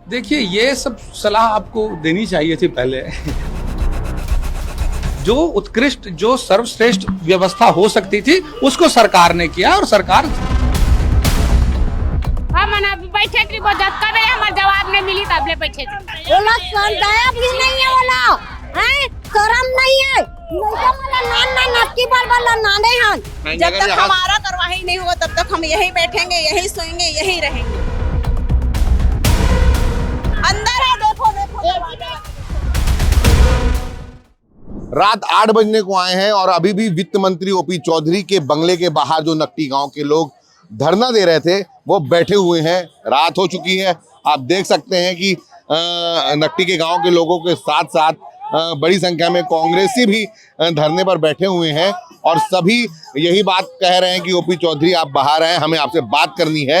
देखिए, ये सब सलाह आपको देनी चाहिए थी पहले। जो उत्कृष्ट, जो सर्वश्रेष्ठ व्यवस्था हो सकती थी, उसको सरकार ने किया और सरकार बैठे थी हमारे जवाब नहीं मिली तब ले बैठे थे। बोला दया भी नहीं है, बोला है शर्म नहीं है, जब तक हमारा कार्रवाई नहीं होगा तब तक हम यहीं बैठेंगे, यहीं सोएंगे, यहीं रहेंगे। अंदर है, देखो देखो। रात 8 बजने को आए हैं और अभी भी वित्त मंत्री ओपी चौधरी के बंगले के बाहर जो नकटी गांव के लोग धरना दे रहे थे वो बैठे हुए हैं। रात हो चुकी है, आप देख सकते हैं कि नकटी के गांव के लोगों के साथ साथ बड़ी संख्या में कांग्रेसी भी धरने पर बैठे हुए हैं और सभी यही बात कह रहे हैं कि ओपी चौधरी आप बाहर आए, हमें आपसे बात करनी है।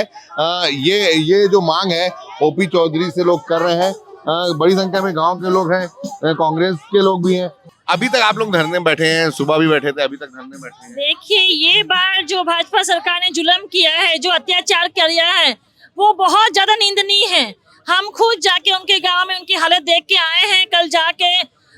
ये जो मांग है ओपी चौधरी से लोग कर रहे हैं। बड़ी संख्या में गांव के लोग हैं, कांग्रेस के लोग भी हैं। अभी तक आप लोग धरने में बैठे हैं, सुबह भी बैठे थे, अभी तक धरने में बैठे हैं। देखिए, ये बार जो भाजपा सरकार ने जुल्म किया है, जो अत्याचार किया है, वो बहुत ज्यादा निंदनीय है। हम खुद जाके उनके गांव में उनकी हालत देख के आए हैं। कल जाके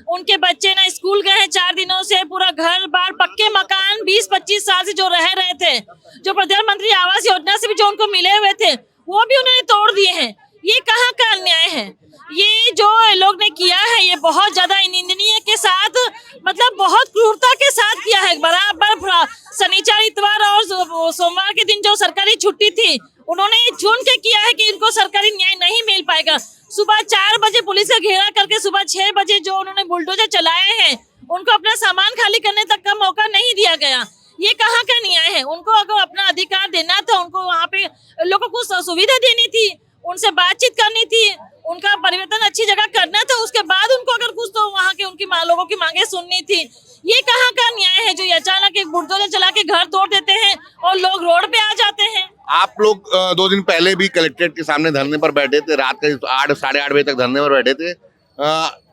उनके बच्चे ना स्कूल गए हैं 4 दिनों से। पूरा घर बार, पक्के मकान 20-25 साल से जो रह रहे थे, जो प्रधानमंत्री आवास योजना से भी जो उनको मिले हुए थे, वो भी उन्होंने तोड़ दिए हैं। ये कहाँ का अन्याय है? ये जो लोग ने किया है ये बहुत ज्यादा निंदनीय के साथ, मतलब बहुत क्रूरता के साथ किया है। बराबर शनिवार, इतवार और सोमवार के दिन जो सरकारी छुट्टी थी, उन्होंने चुन के किया है कि इनको सरकारी न्याय नहीं मिल पाएगा। सुबह 4 बजे पुलिस का घेरा करके सुबह 6 बजे जो उन्होंने बुलडोजर चलाए हैं, उनको अपना सामान खाली करने तक का मौका नहीं दिया गया। ये कहाँ का न्याय है? उनको अगर अपना अधिकार देना था, उनको वहाँ पे लोगों को सुविधा देनी थी, उनसे बातचीत करनी थी, उनका परिवर्तन अच्छी जगह करना था। उसके बाद उनको अगर कुछ तो वहाँ के उनकी लोगों की मांगे सुननी थी। ये कहाँ का न्याय है जो ये अचानक एक बुलडोजर चला के घर तोड़ देते हैं और लोग रोड पे आ जाते हैं? आप लोग 2 दिन पहले भी कलेक्ट्रेट के सामने धरने पर बैठे थे, रात के 8 साढ़े 8 बजे तक धरने पर बैठे थे।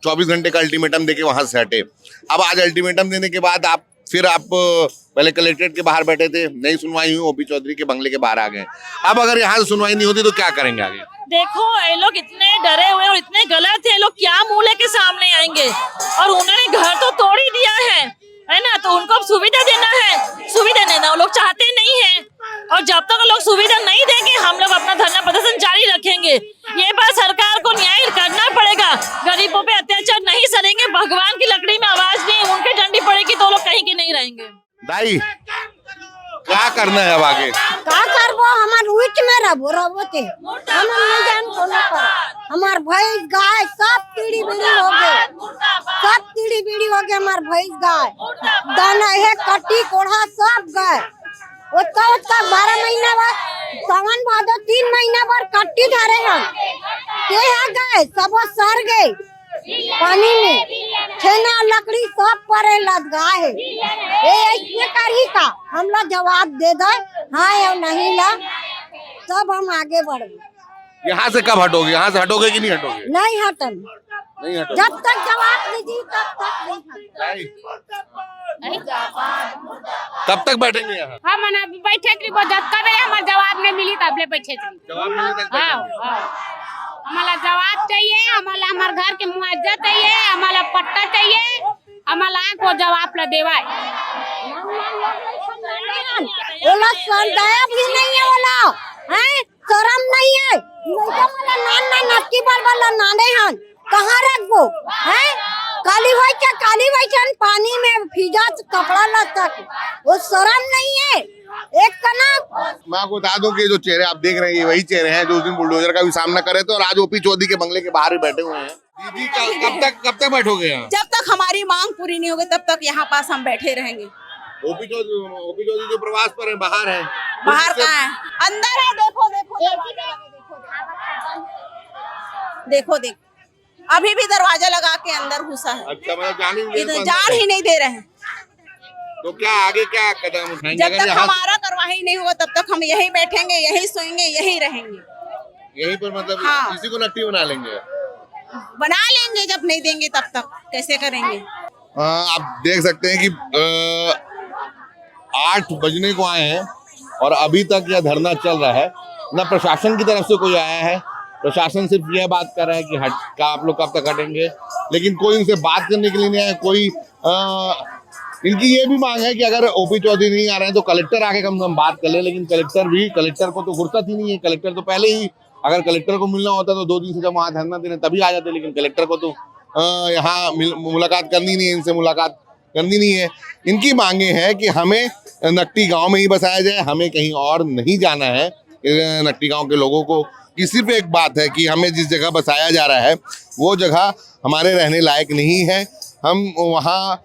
24 घंटे का अल्टीमेटम देके वहां से हटे। अब आज अल्टीमेटम देने के बाद आप पहले कलेक्ट्रेट के बाहर बैठे थे, नहीं सुनवाई हुई, ओपी चौधरी के बंगले के बाहर आ गए। अब अगर यहाँ से सुनवाई नहीं होती तो क्या करेंगे आगे? देखो, ये लोग इतने डरे हुए और इतने गलत है, लोग क्या मुंह लेके सामने आएंगे? और उन्होंने घर तो तोड़ ही दिया है ना? तो उनको सुविधा देना है, सुविधा देना वो लोग चाहते नहीं है। और जब तक लोग सुविधा नहीं देंगे, हम लोग अपना धरना प्रदर्शन जारी रखेंगे। ये बार सरकार को न्याय करना पड़ेगा। गरीबों पे अत्याचार नहीं सहेंगे। भगवान की लकड़ी में आवाज नहीं उनके डंडी पड़ेगी तो लोग कहीं के नहीं रहेंगे। दाई, क्या करना है अब आगे? का करबो? हमार उच में रबोते हम नहीं जान कोनो पर। हमार भैंस गाय सब पीढ़ी बीड़ी हो गए, सब पीढ़ी बीड़ी हो गए। हमार भैंस गाय दाना है, कट्टी कोढ़ा सब गए। उसका 12 महीना बाद, सावन भादो 3 महीना बाद कट्टी धरे हम के है गए, सब सर गए पानी में। छेना लकड़ी सब परे लदगा है। ये करी का हम लोग जवाब दे दे, हाँ या नहीं ला, तब हम आगे बढ़े। यहाँ से कब हटोगे? यहाँ से हटोगे कि नहीं हटोगे? नहीं हटन, नहीं हटोगे। जब तक जवाब दीजिए तब तक नहीं। कब तक बैठेंगे यहाँ? हम बैठे थी हमारे जवाब नहीं मिली तब ले बैठे थे। जवाब मिलने तक बैठेंगे। हमारा जवाब चाहिए, हमारा हमारे घर के मुआवजा चाहिए, हमारा पट्टा चाहिए, हमारा को जवाब ला देवा। बोला दया भी नहीं है, बोला है शर्म नहीं है। नक्की वाला नाने हन कहाँ रखबो है? काली भाई पानी में भीजा कपड़ा लता, वो शर्म नहीं है। एक कना मैं आपको बता दूं कि जो चेहरे आप देख रहे हैं वही चेहरे हैं जो उस दिन बुलडोजर का भी सामना करे थे और आज ओपी चौधरी के बंगले के बाहर ही बैठे हुए हैं। दीदी, कब तक बैठोगे यहाँ? जब तक हमारी मांग पूरी नहीं होगी तब तक यहाँ पास हम बैठे रहेंगे। ओपी चौधरी जो प्रवास पर है, बाहर है। बाहर कहाँ है? अंदर है, देखो देखो अभी भी दरवाजा लगा के अंदर घुसा है। अच्छा, मतलब जान ही नहीं दे रहे हैं। तो क्या आगे क्या कदम उठाएंगे? जब तक हमारा कार्रवाई नहीं होगा तब तक हम यहीं बैठेंगे, यहीं सोएंगे, यहीं रहेंगे। यहीं पर मतलब हाँ। किसी को नकटी बना लेंगे? बना लेंगे, जब नहीं देंगे तब तक कैसे करेंगे? आप देख सकते हैं कि 8 बजने को आए हैं और अभी तक यह धरना चल रहा है। न प्रशासन की तरफ से कोई आया है, प्रशासन सिर्फ यह बात कर रहा है कि हट का आप लोग कब तक हटेंगे, लेकिन कोई उनसे बात करने के लिए नहीं आया। कोई इनकी ये भी मांग है कि अगर ओपी चौधरी नहीं आ रहे हैं तो कलेक्टर आके कम से कम बात कर ले, लेकिन कलेक्टर को तो फुर्सत ही नहीं है। कलेक्टर तो पहले ही, अगर कलेक्टर को मिलना होता तो 2 दिन से जब वहाँ धरना देने तभी आ जाते, लेकिन कलेक्टर को तो यहाँ मुलाकात करनी नहीं है, इनसे मुलाकात करनी नहीं है। इनकी मांगे हैं कि हमें नकटी गांव में ही बसाया जाए, हमें कहीं और नहीं जाना है। नकटी गांव के लोगों को की सिर्फ एक बात है कि हमें जिस जगह बसाया जा रहा है वो जगह हमारे रहने लायक नहीं है। हम वहाँ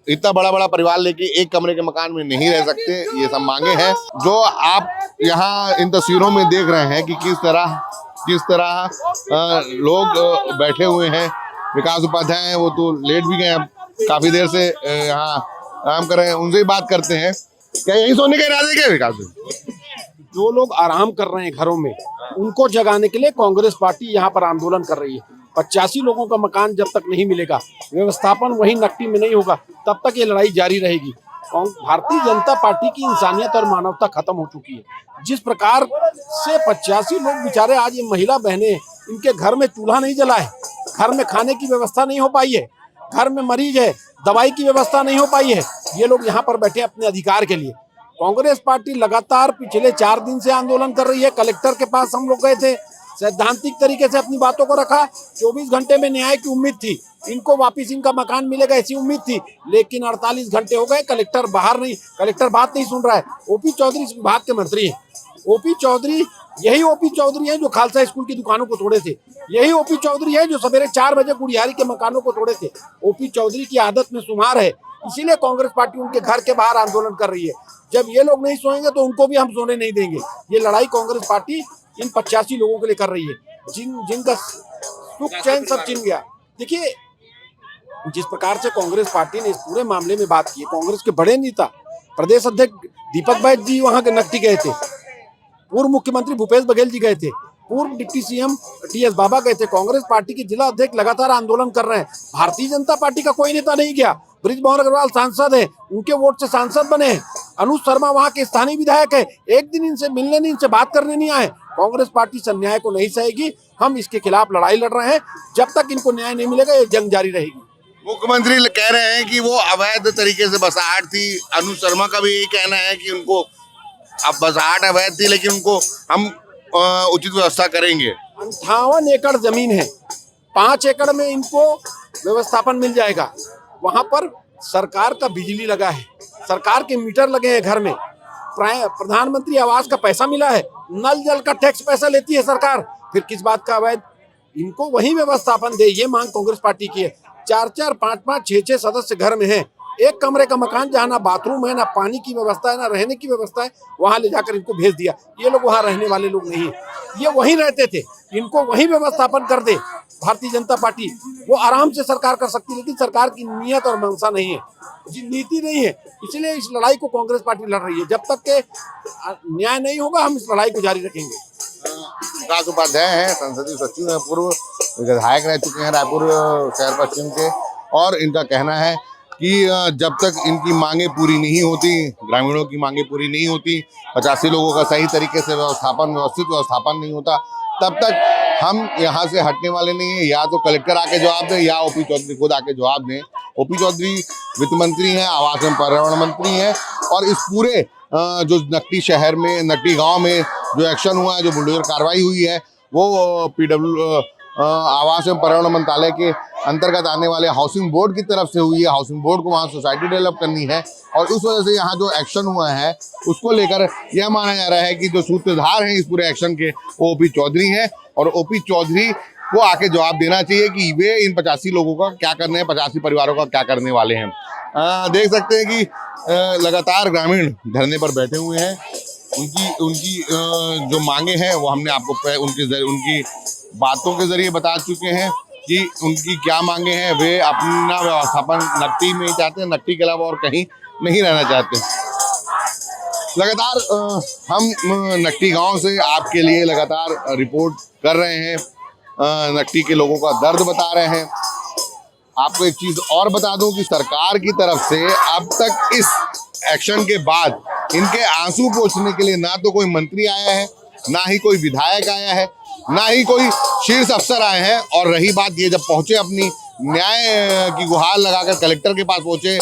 इतना बड़ा बड़ा परिवार लेके एक कमरे के मकान में नहीं रह सकते। ये सब मांगे हैं जो आप यहाँ इन तस्वीरों में देख रहे हैं कि किस तरह लोग बैठे हुए हैं। विकास उपाध्याय हैं, वो तो लेट भी गए, अब काफी देर से यहाँ आराम कर रहे हैं। उनसे ही बात करते हैं। क्या यही सोने के इरादे क्या विकास भाई? जो लोग आराम कर रहे हैं घरों में, उनको जगाने के लिए कांग्रेस पार्टी यहाँ पर आंदोलन कर रही है। 85 लोगों का मकान जब तक नहीं मिलेगा, व्यवस्थापन वही नकटी में नहीं होगा, तब तक ये लड़ाई जारी रहेगी। भारतीय जनता पार्टी की इंसानियत और मानवता खत्म हो चुकी है। जिस प्रकार से 85 लोग बेचारे, आज ये महिला बहनें, इनके घर में चूल्हा नहीं जला है, घर में खाने की व्यवस्था नहीं हो पाई है, घर में मरीज है, दवाई की व्यवस्था नहीं हो पाई है। ये लोग यहाँ पर बैठे अपने अधिकार के लिए। कांग्रेस पार्टी लगातार पिछले 4 दिन से आंदोलन कर रही है। कलेक्टर के पास हम लोग गए थे, सैद्धांतिक तरीके से अपनी बातों को रखा। 24 घंटे में न्याय की उम्मीद थी, इनको वापस इनका मकान मिलेगा ऐसी उम्मीद थी, लेकिन 48 घंटे हो गए, कलेक्टर बात नहीं सुन रहा है। ओपी चौधरी इस विभाग के मंत्री हैं। ओपी चौधरी, यही ओपी चौधरी है जो खालसा स्कूल की दुकानों को तोड़े थे, यही ओपी चौधरी है जो सवेरे 4 बजे गुड़ियारी के मकानों को तोड़े थे। ओपी चौधरी की आदत में शुमार है, इसीलिए कांग्रेस पार्टी उनके घर के बाहर आंदोलन कर रही है। जब ये लोग नहीं सोएंगे तो उनको भी हम सोने नहीं देंगे। ये लड़ाई कांग्रेस पार्टी इन 85 लोगों के लिए कर रही है, जिनका सुख चैन सब छिन गया। देखिए, जिस प्रकार से कांग्रेस पार्टी ने इस पूरे मामले में बात की है, कांग्रेस के बड़े नेता प्रदेश अध्यक्ष दीपक बैज जी वहां के नकटी गए थे, पूर्व मुख्यमंत्री भूपेश बघेल जी गए थे, पूर्व डिप्टी सीएम टीएस बाबा गए थे। कांग्रेस पार्टी के जिला अध्यक्ष लगातार आंदोलन कर रहे हैं। भारतीय जनता पार्टी का कोई नेता नहीं गया। बृजमोहन अग्रवाल सांसद है, उनके वोट से सांसद बने हैं। अनुज शर्मा वहां के स्थानीय विधायक है, एक दिन इनसे मिलने नहीं, इनसे बात करने नहीं आए। कांग्रेस पार्टी इस अन्याय को नहीं सहेगी। हम इसके खिलाफ लड़ाई लड़ रहे हैं। जब तक इनको न्याय नहीं मिलेगा ये जंग जारी रहेगी। मुख्यमंत्री कह रहे हैं कि वो अवैध तरीके से बसाहट थी। अनुज शर्मा का भी यही कहना है कि उनको अब बसाहट अवैध थी, लेकिन उनको हम उचित व्यवस्था करेंगे। 58 एकड़ जमीन है, 5 एकड़ में इनको व्यवस्थापन मिल जाएगा। वहां पर सरकार का बिजली लगा है, सरकार के मीटर लगे हैं घर में, प्रधानमंत्री आवास का पैसा मिला है, नल जल का टैक्स पैसा लेती है सरकार। फिर किस बात का अवैध? इनको वही व्यवस्थापन दे, ये मांग कांग्रेस पार्टी की है। 4-4, 5-5, 6-6 सदस्य घर में हैं, एक कमरे का मकान जहाँ ना बाथरूम है, ना पानी की व्यवस्था है, ना रहने की व्यवस्था है, वहां ले जाकर इनको भेज दिया। ये लोग वहां रहने वाले लोग नहीं है, ये वहीं रहते थे, इनको वही व्यवस्थापन कर दे भारतीय जनता पार्टी। वो आराम से सरकार कर सकती है, लेकिन सरकार की नियत और मंशा नहीं है, नीति नहीं है। इसलिए इस लड़ाई को कांग्रेस पार्टी लड़ रही है। जब तक के न्याय नहीं होगा हम इस लड़ाई को जारी रखेंगे। विकास उपाध्याय हैं, संसदीय सचिव हैं, पूर्व विधायक रह चुके हैं रायपुर शहर पश्चिम के, और इनका कहना है कि जब तक इनकी मांगे पूरी नहीं होती, ग्रामीणों की मांगे पूरी नहीं होती, 85 लोगों का सही तरीके से व्यवस्थित व्यवस्थापन नहीं होता, तब तक हम यहाँ से हटने वाले नहीं है। या तो कलेक्टर आके जवाब दे, या ओपी चौधरी खुद आके जवाब दें। ओपी चौधरी वित्त मंत्री हैं, आवास एवं पर्यावरण मंत्री हैं, और इस पूरे जो नकटी शहर में, नकटी गांव में जो एक्शन हुआ है, जो बुलडोजर कार्रवाई हुई है, वो आवास एवं पर्यावरण मंत्रालय के अंतर्गत आने वाले हाउसिंग बोर्ड की तरफ से हुई है। हाउसिंग बोर्ड को वहाँ सोसाइटी डेवलप करनी है, और उस वजह से यहाँ जो एक्शन हुआ है उसको लेकर यह माना जा रहा है कि जो सूत्रधार हैं इस पूरे एक्शन के वो ओपी चौधरी हैं, और ओपी चौधरी को आके जवाब देना चाहिए कि वे इन 85 लोगों का क्या करने हैं, 85 परिवारों का क्या करने वाले हैं। देख सकते हैं कि लगातार ग्रामीण धरने पर बैठे हुए हैं। उनकी जो मांगे हैं वो हमने आपको उनकी बातों के जरिए बता चुके हैं कि उनकी क्या मांगे हैं। वे अपना व्यवस्थापन नकटी में ही चाहते हैं, नकटी के अलावा और कहीं नहीं रहना चाहते। लगातार हम नकटी गांव से आपके लिए लगातार रिपोर्ट कर रहे हैं, नकटी के लोगों का दर्द बता रहे हैं। आपको एक चीज और बता दूं कि सरकार की तरफ से अब तक इस एक्शन के बाद इनके आंसू पोंछने के लिए ना तो कोई मंत्री आया है, ना ही कोई विधायक आया है। ना ही कोई शीर्ष अफसर आए हैं। और रही बात ये, जब पहुंचे अपनी न्याय की गुहार लगाकर कलेक्टर के पास पहुंचे,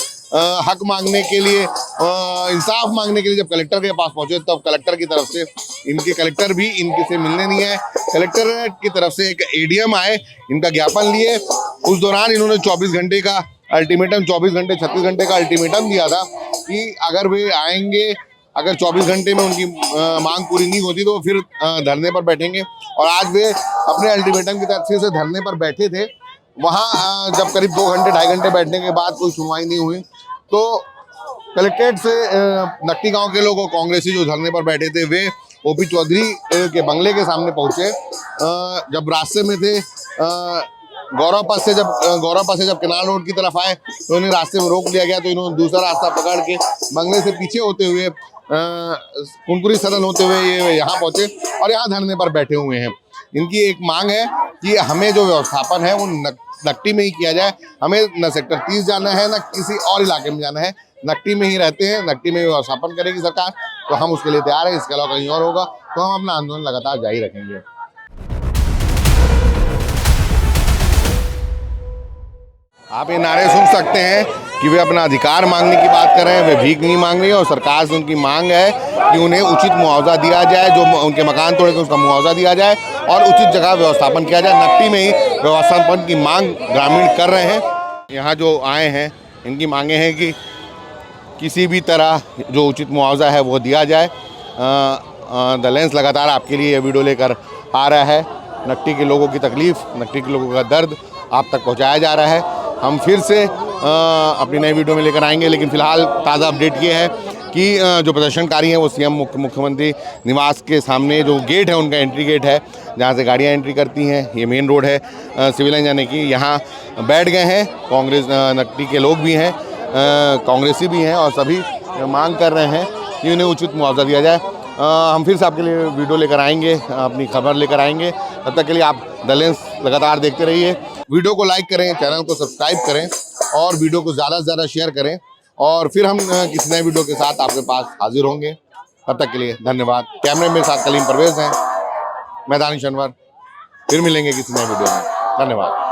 हक मांगने के लिए, इंसाफ मांगने के लिए जब कलेक्टर के पास पहुंचे, तब कलेक्टर की तरफ से कलेक्टर भी इनके से मिलने नहीं आए। कलेक्टर की तरफ से एक एडीएम आए, इनका ज्ञापन लिए। उस दौरान इन्होंने 24 घंटे का अल्टीमेटम, 24 घंटे 36 घंटे का अल्टीमेटम दिया था कि अगर वे आएंगे, अगर 24 घंटे में उनकी मांग पूरी नहीं होती तो फिर धरने पर बैठेंगे। और आज वे अपने अल्टीमेटम की तरफ से धरने पर बैठे थे। वहाँ जब करीब 2 घंटे 2.5 घंटे बैठने के बाद कोई सुनवाई नहीं हुई तो कलेक्ट्रेट से नकटी गांव के लोग, कांग्रेसी जो धरने पर बैठे थे, वे ओपी चौधरी के बंगले के सामने पहुंचे। जब रास्ते में थे, गौरव पथ से जब केनाल रोड की तरफ आए तो इन्हें रास्ते में रोक लिया गया। तो इन्होंने दूसरा रास्ता पकड़ के बंगले से पीछे होते हुए, कुनकुरी सदन होते हुए ये यहाँ पहुंचे और यहाँ धरने पर बैठे हुए हैं। इनकी एक मांग है कि हमें जो व्यवस्थापन है वो नकटी में ही किया जाए। हमें न सेक्टर 30 जाना है, न किसी और इलाके में जाना है। नकटी में ही रहते हैं, नकटी में व्यवस्थापन करेगी सरकार तो हम उसके लिए तैयार हैं। इसके अलावा कहीं और होगा तो हम अपना आंदोलन लगातार जारी रखेंगे। आप ये नारे सुन सकते हैं कि वे अपना अधिकार मांगने की बात कर रहे हैं, वे भीख नहीं मांग रही है। और सरकार से उनकी मांग है कि उन्हें उचित मुआवजा दिया जाए, जो उनके मकान तोड़े उसका मुआवजा दिया जाए और उचित जगह व्यवस्थापन किया जाए। नकटी में ही व्यवस्थापन की मांग ग्रामीण कर रहे हैं। यहाँ जो आए हैं इनकी मांगे हैं कि किसी भी तरह जो उचित मुआवजा है वो दिया जाए। द लेंस लगातार आपके लिए ये वीडियो लेकर आ रहा है। नकटी के लोगों की तकलीफ़, नकटी के लोगों का दर्द आप तक पहुँचाया जा रहा है। हम फिर से अपनी नई वीडियो में लेकर आएंगे, लेकिन फिलहाल ताज़ा अपडेट ये है कि जो प्रदर्शनकारी हैं वो सीएम मुख्यमंत्री निवास के सामने जो गेट है, उनका एंट्री गेट है जहाँ से गाड़ियाँ एंट्री करती हैं, ये मेन रोड है सिविल लाइन जाने की, यहाँ बैठ गए हैं। कांग्रेस नकटी के लोग भी हैं, कांग्रेसी भी हैं और सभी मांग कर रहे हैं कि उन्हें उचित मुआवजा दिया जाए। हम फिर से आपके लिए वीडियो लेकर आएंगे, अपनी खबर लेकर आएंगे। तब तक के लिए आप द लेंस लगातार देखते रहिए। वीडियो को लाइक करें, चैनल को सब्सक्राइब करें और वीडियो को ज़्यादा से ज़्यादा शेयर करें। और फिर हम किसी नए वीडियो के साथ आपके पास हाजिर होंगे। तब तक के लिए धन्यवाद। कैमरे में साथ कलीम परवेज़ हैं, मैं दानिश अनवर। फिर मिलेंगे किसी नए वीडियो में। धन्यवाद।